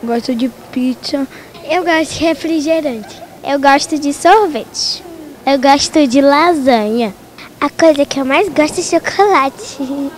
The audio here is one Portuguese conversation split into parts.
Gosto de pizza. Eu gosto de refrigerante. Eu gosto de sorvete. Eu gosto de lasanha. A coisa que eu mais gosto é chocolate.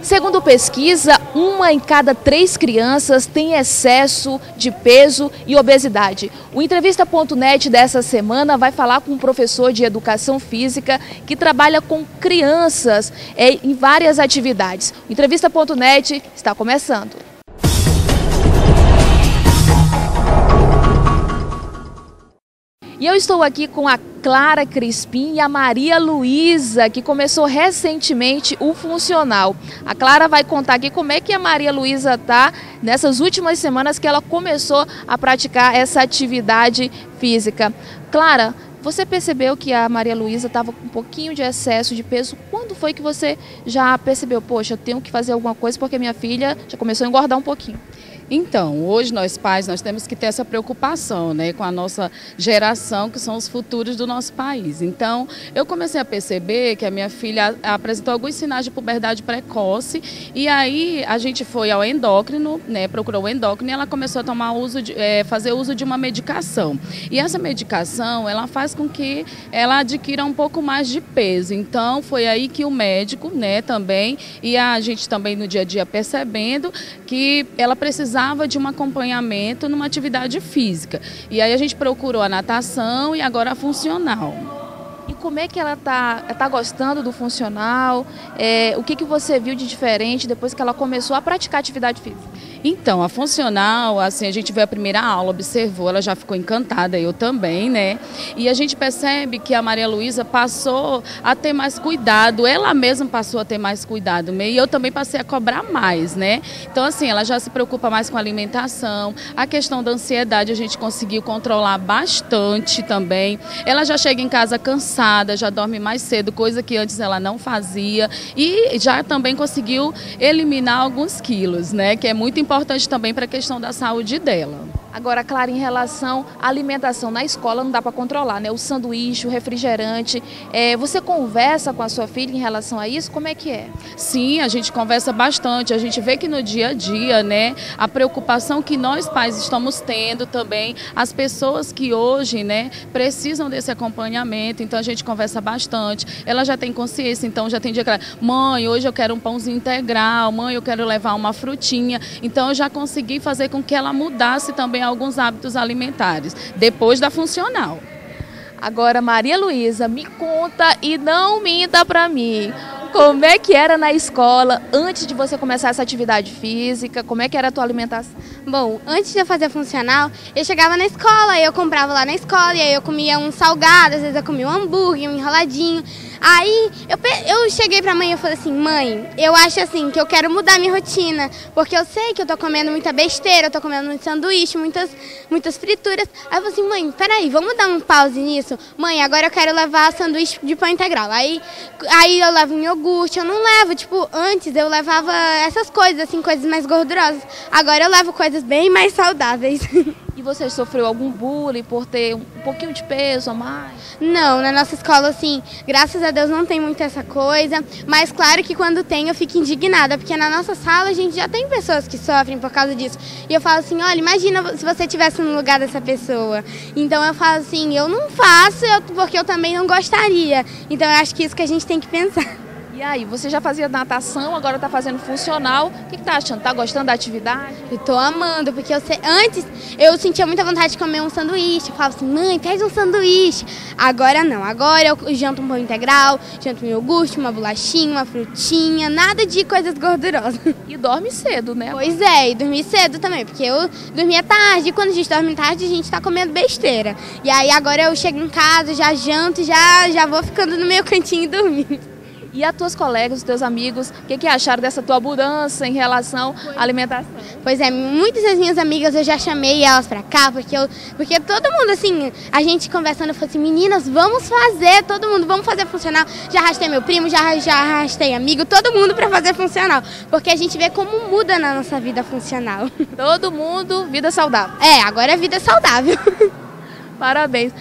Segundo pesquisa, 1 em cada 3 crianças tem excesso de peso e obesidade. O Entrevista.net dessa semana vai falar com um professor de educação física que trabalha com crianças em várias atividades. O Entrevista.net está começando. E eu estou aqui com a Clara Crispim e a Maria Luísa, que começou recentemente o funcional. A Clara vai contar aqui como é que a Maria Luísa está nessas últimas semanas que ela começou a praticar essa atividade física. Clara, você percebeu que a Maria Luísa estava com um pouquinho de excesso de peso? Quando foi que você já percebeu, poxa, eu tenho que fazer alguma coisa porque minha filha já começou a engordar um pouquinho? Então, hoje nós pais, nós temos que ter essa preocupação, né, com a nossa geração, que são os futuros do nosso país. Então, eu comecei a perceber que a minha filha apresentou alguns sinais de puberdade precoce e aí a gente foi ao endócrino, né, procurou o endócrino e ela começou a tomar fazer uso de uma medicação. E essa medicação, ela faz com que ela adquira um pouco mais de peso. Então, foi aí que o médico, né, também, e a gente também no dia a dia percebendo que ela precisava de um acompanhamento numa atividade física. E aí a gente procurou a natação e agora a funcional. E como é que ela tá gostando do funcional? O que você viu de diferente depois que ela começou a praticar atividade física? Então, a funcional, assim, a gente veio a primeira aula, observou, ela já ficou encantada, eu também, né? E a gente percebe que a Maria Luísa passou a ter mais cuidado, ela mesma passou a ter mais cuidado, e eu também passei a cobrar mais, né? Então, assim, ela já se preocupa mais com a alimentação, a questão da ansiedade a gente conseguiu controlar bastante também. Ela já chega em casa cansada, já dorme mais cedo, coisa que antes ela não fazia, e já também conseguiu eliminar alguns quilos, né? Que é muito importante também para a questão da saúde dela. Agora, Clara, em relação à alimentação na escola, não dá para controlar, né? O sanduíche, o refrigerante. Você conversa com a sua filha em relação a isso? Como é que é? Sim, a gente conversa bastante. A gente vê que no dia a dia, né, a preocupação que nós pais estamos tendo também, as pessoas que hoje, né, precisam desse acompanhamento. Então a gente conversa bastante. Ela já tem consciência, então já tem dia que ela, mãe, hoje eu quero um pãozinho integral, mãe, eu quero levar uma frutinha. Então eu já consegui fazer com que ela mudasse também alguns hábitos alimentares, depois da funcional. Agora, Maria Luísa, me conta e não minta para mim. Como é que era na escola, antes de você começar essa atividade física? Como é que era a tua alimentação? Bom, antes de eu fazer funcional, eu chegava na escola, eu comprava lá na escola, e aí eu comia um salgado, às vezes eu comia um hambúrguer, um enroladinho. Aí eu cheguei pra mãe e eu falei assim, mãe, eu acho assim que eu quero mudar minha rotina, porque eu sei que eu tô comendo muita besteira, eu tô comendo muito sanduíche, muitas frituras. Aí eu falei assim, mãe, peraí, vamos dar um pause nisso? Mãe, agora eu quero levar sanduíche de pão integral. Aí eu levo um iogurte, eu não levo, tipo, antes eu levava essas coisas, assim, coisas mais gordurosas. Agora eu levo coisas bem mais saudáveis. E você sofreu algum bullying por ter um pouquinho de peso a mais? Não, na nossa escola, assim, graças a Deus não tem muito essa coisa, mas claro que quando tem eu fico indignada, porque na nossa sala a gente já tem pessoas que sofrem por causa disso. E eu falo assim, olha, imagina se você estivesse no lugar dessa pessoa. Então eu falo assim, eu não faço porque eu também não gostaria. Então eu acho que isso que a gente tem que pensar. E aí, você já fazia natação, agora está fazendo funcional. O que tá achando? Tá gostando da atividade? Eu tô amando, porque antes eu sentia muita vontade de comer um sanduíche. Eu falava assim, mãe, pede um sanduíche. Agora não, agora eu janto um pão integral, janto um iogurte, uma bolachinha, uma frutinha, nada de coisas gordurosas. E dorme cedo, né? Pois é, e dormir cedo também, porque eu dormia tarde, e quando a gente dorme tarde a gente tá comendo besteira. E aí agora eu chego em casa, já janto, já vou ficando no meu cantinho e dormindo. E as tuas colegas, os teus amigos, o que acharam dessa tua mudança em relação à alimentação? Pois é, muitas das minhas amigas eu já chamei elas pra cá, porque todo mundo, assim, a gente conversando, eu falei assim, meninas, vamos fazer, todo mundo, vamos fazer funcional. Já arrastei meu primo, já arrastei amigo, todo mundo pra fazer funcional, porque a gente vê como muda na nossa vida funcional. Todo mundo, vida saudável. É, agora é vida saudável. Parabéns.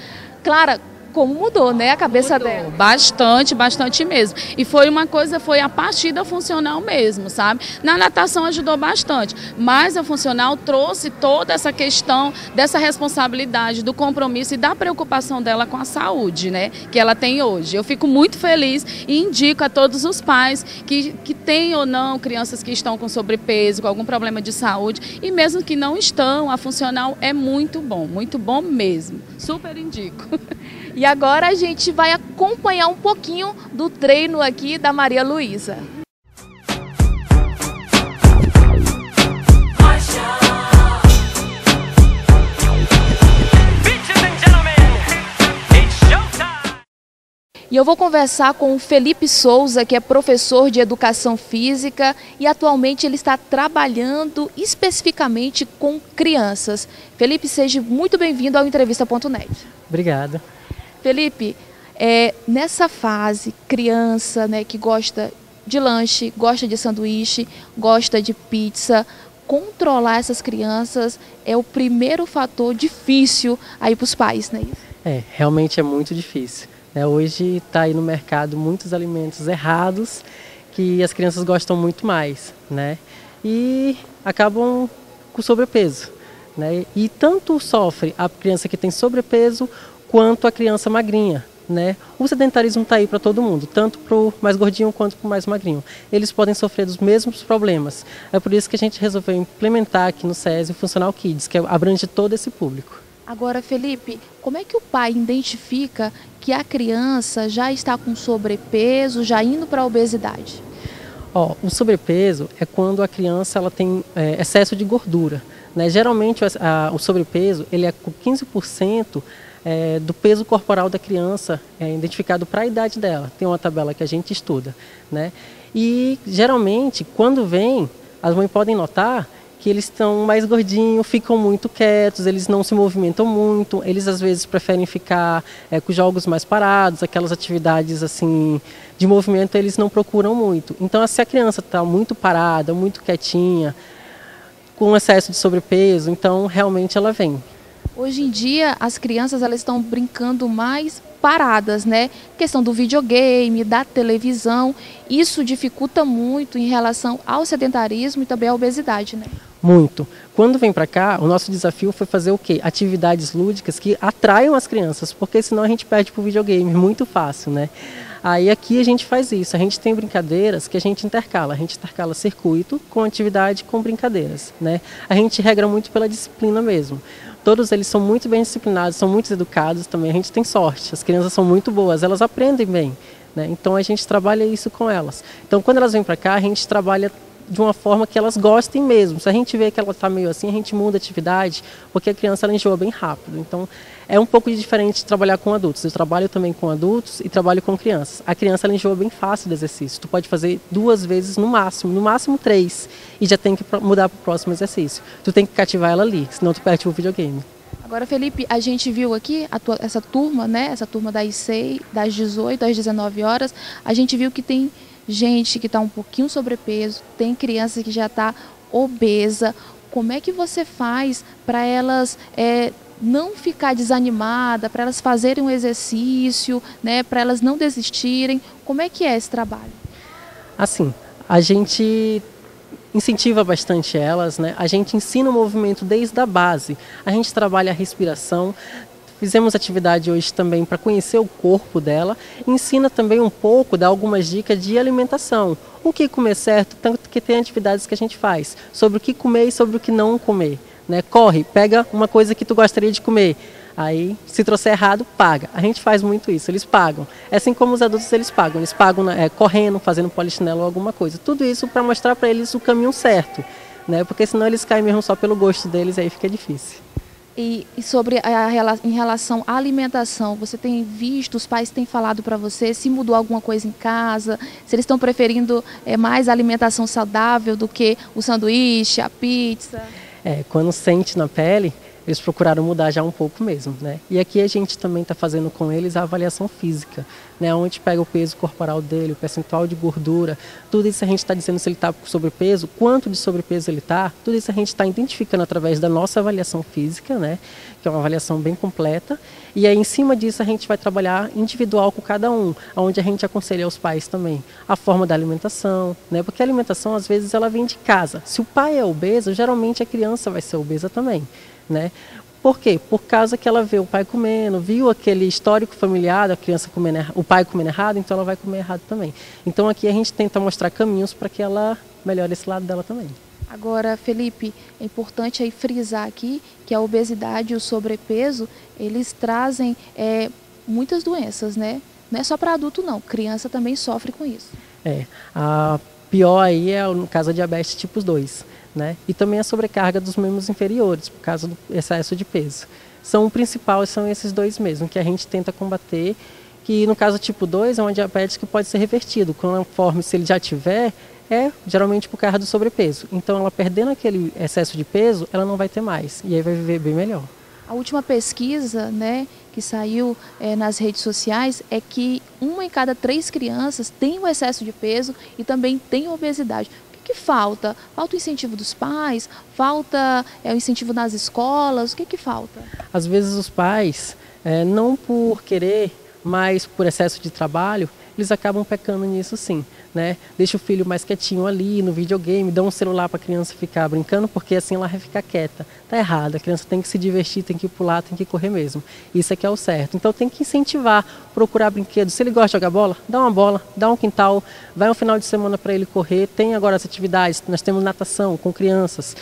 Clara, como mudou, né, a cabeça dela. Bastante, bastante mesmo. E foi uma coisa, foi a partir da funcional mesmo, sabe? Na natação ajudou bastante, mas a funcional trouxe toda essa questão dessa responsabilidade, do compromisso e da preocupação dela com a saúde, né, que ela tem hoje. Eu fico muito feliz e indico a todos os pais que têm ou não crianças que estão com sobrepeso, com algum problema de saúde, e mesmo que não estão, a funcional é muito bom mesmo. Super indico. E agora a gente vai acompanhar um pouquinho do treino aqui da Maria Luísa. E eu vou conversar com o Felipe Souza, que é professor de Educação Física e atualmente ele está trabalhando especificamente com crianças. Felipe, seja muito bem-vindo ao Entrevista.net. Obrigado. Felipe, nessa fase, criança, né, que gosta de lanche, gosta de sanduíche, gosta de pizza, controlar essas crianças é o primeiro fator difícil aí para os pais, né? Realmente é muito difícil. Hoje está aí no mercado muitos alimentos errados que as crianças gostam muito mais, né? E acabam com sobrepeso, né? E tanto sofre a criança que tem sobrepeso quanto a criança magrinha, né? O sedentarismo está aí para todo mundo, tanto para o mais gordinho quanto para o mais magrinho. Eles podem sofrer dos mesmos problemas. É por isso que a gente resolveu implementar aqui no SESI o Funcional Kids, que abrange todo esse público. Agora, Felipe, como é que o pai identifica que a criança já está com sobrepeso, já indo para a obesidade? O sobrepeso é quando a criança ela tem excesso de gordura, né? Geralmente o sobrepeso ele é com 15% do peso corporal da criança, identificado para a idade dela. Tem uma tabela que a gente estuda, né? E geralmente, quando vem, as mães podem notar que eles estão mais gordinhos, ficam muito quietos, eles não se movimentam muito, eles às vezes preferem ficar com jogos mais parados, aquelas atividades assim de movimento eles não procuram muito. Então, se a criança está muito parada, muito quietinha, com excesso de sobrepeso, então realmente ela vem. Hoje em dia, as crianças elas estão brincando mais paradas, né? Questão do videogame, da televisão, isso dificulta muito em relação ao sedentarismo e também à obesidade, né? Muito. Quando vem para cá, o nosso desafio foi fazer o quê? Atividades lúdicas que atraiam as crianças, porque senão a gente perde para o videogame, muito fácil, né? Aí aqui a gente faz isso, a gente tem brincadeiras que a gente intercala circuito com atividade com brincadeiras, né? A gente regra muito pela disciplina mesmo. Todos eles são muito bem disciplinados, são muito educados também, a gente tem sorte, as crianças são muito boas, elas aprendem bem, né? Então a gente trabalha isso com elas. Então quando elas vêm para cá, a gente trabalha de uma forma que elas gostem mesmo. Se a gente vê que ela está meio assim, a gente muda a atividade, porque a criança ela enjoa bem rápido. Então é um pouco diferente de trabalhar com adultos. Eu trabalho também com adultos e trabalho com crianças. A criança ela enjoa bem fácil do exercício. Tu pode fazer 2 vezes no máximo 3, e já tem que mudar para o próximo exercício. Tu tem que cativar ela ali, senão tu perde o videogame. Agora, Felipe, a gente viu aqui essa turma, né? Essa turma das 18 às 19 horas, a gente viu que tem gente que está um pouquinho sobrepeso, tem criança que já está obesa. Como é que você faz para elas não ficar desanimada, para elas fazerem um exercício, né, para elas não desistirem? Como é que é esse trabalho? Assim, a gente incentiva bastante elas, né? A gente ensina o movimento desde a base. A gente trabalha a respiração. Fizemos atividade hoje também para conhecer o corpo dela. Ensina também um pouco, dá algumas dicas de alimentação. O que comer certo, tanto que tem atividades que a gente faz sobre o que comer e sobre o que não comer, né? Corre, pega uma coisa que tu gostaria de comer. Aí, se trouxer errado, paga. A gente faz muito isso, eles pagam. É assim como os adultos eles pagam correndo, fazendo polichinelo ou alguma coisa. Tudo isso para mostrar para eles o caminho certo, né? Porque senão eles caem mesmo só pelo gosto deles, aí fica difícil. E sobre em relação à alimentação, você tem visto, os pais têm falado para você se mudou alguma coisa em casa, se eles estão preferindo mais a alimentação saudável do que o sanduíche, a pizza? Quando sente na pele, eles procuraram mudar já um pouco mesmo, né? E aqui a gente também está fazendo com eles a avaliação física, né? Onde pega o peso corporal dele, o percentual de gordura, tudo isso a gente está dizendo se ele está com sobrepeso, quanto de sobrepeso ele está, tudo isso a gente está identificando através da nossa avaliação física, né? Que é uma avaliação bem completa, e aí em cima disso a gente vai trabalhar individual com cada um, onde a gente aconselha aos pais também a forma da alimentação, né? Porque a alimentação às vezes ela vem de casa. Se o pai é obeso, geralmente a criança vai ser obesa também, né? Por quê? Por causa que ela vê o pai comendo, viu aquele histórico familiar da criança comendo, o pai comendo errado, então ela vai comer errado também. Então aqui a gente tenta mostrar caminhos para que ela melhore esse lado dela também. Agora, Felipe, é importante aí frisar aqui que a obesidade e o sobrepeso, eles trazem muitas doenças, né? Não é só para adulto não, criança também sofre com isso. A pior aí é no caso da diabetes tipo 2, né? E também a sobrecarga dos membros inferiores, por causa do excesso de peso. O principal são esses dois mesmo, que a gente tenta combater, que no caso tipo 2 é uma diabetes que pode ser revertido, conforme se ele já tiver, geralmente por causa do sobrepeso. Então ela perdendo aquele excesso de peso, ela não vai ter mais, e aí vai viver bem melhor. A última pesquisa, né, que saiu nas redes sociais é que 1 em cada 3 crianças tem o excesso de peso e também tem obesidade. O que falta? Falta o incentivo dos pais? Falta o incentivo nas escolas? O que falta? Às vezes os pais, não por querer, mas por excesso de trabalho, eles acabam pecando nisso sim, né? Deixa o filho mais quietinho ali no videogame, dá um celular para a criança ficar brincando, porque assim ela vai ficar quieta. Tá errado, a criança tem que se divertir, tem que pular, tem que correr mesmo. Isso é que é o certo. Então tem que incentivar, procurar brinquedos. Se ele gosta de jogar bola, dá uma bola, dá um quintal, vai um final de semana para ele correr. Tem agora as atividades, nós temos natação com crianças,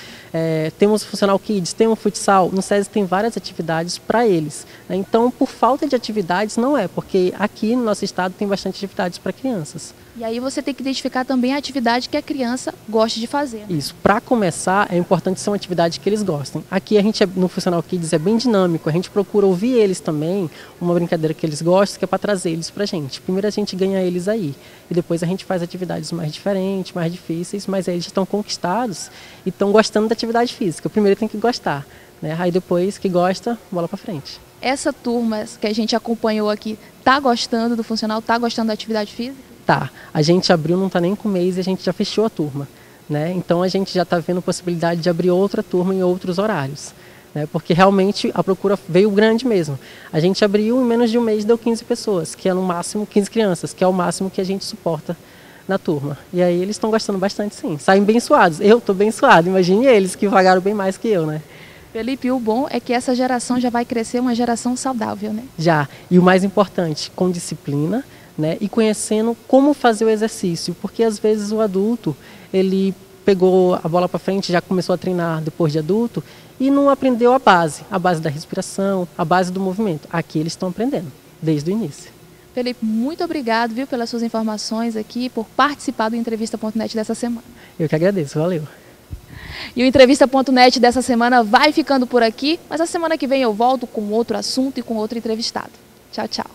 temos o Funcional Kids, tem o futsal, no SESI tem várias atividades para eles, né? Então por falta de atividades não é, porque aqui no nosso estado tem bastante atividades para crianças. E aí você tem que identificar também a atividade que a criança gosta de fazer. Isso, para começar é importante ser uma atividade que eles gostem. Aqui a gente no Funcional Kids é bem dinâmico, a gente procura ouvir eles também, uma brincadeira que eles gostam, que é para trazer eles para a gente. Primeiro a gente ganha eles aí, e depois a gente faz atividades mais diferentes, mais difíceis, mas aí eles estão conquistados e estão gostando da atividade física. Primeiro tem que gostar, né? Aí depois que gosta, bola para frente. Essa turma que a gente acompanhou aqui, tá gostando do funcional, tá gostando da atividade física? Tá, a gente abriu, não está nem com um mês e a gente já fechou a turma, né? Então a gente já está vendo possibilidade de abrir outra turma em outros horários, né? Porque realmente a procura veio grande mesmo. A gente abriu em menos de um mês, deu 15 pessoas, que é no máximo 15 crianças, que é o máximo que a gente suporta na turma. E aí eles estão gostando bastante sim, saem bem suados. Eu estou bem suado, imagine eles que pagaram bem mais que eu, né? Felipe, o bom é que essa geração já vai crescer uma geração saudável, né? Já, e o mais importante, com disciplina, né, e conhecendo como fazer o exercício, porque às vezes o adulto, ele pegou a bola para frente, já começou a treinar depois de adulto e não aprendeu a base da respiração, a base do movimento. Aqui eles estão aprendendo, desde o início. Felipe, muito obrigado, viu, pelas suas informações aqui, por participar do Entrevista.net dessa semana. Eu que agradeço, valeu. E o Entrevista.net dessa semana vai ficando por aqui, mas a semana que vem eu volto com outro assunto e com outro entrevistado. Tchau, tchau.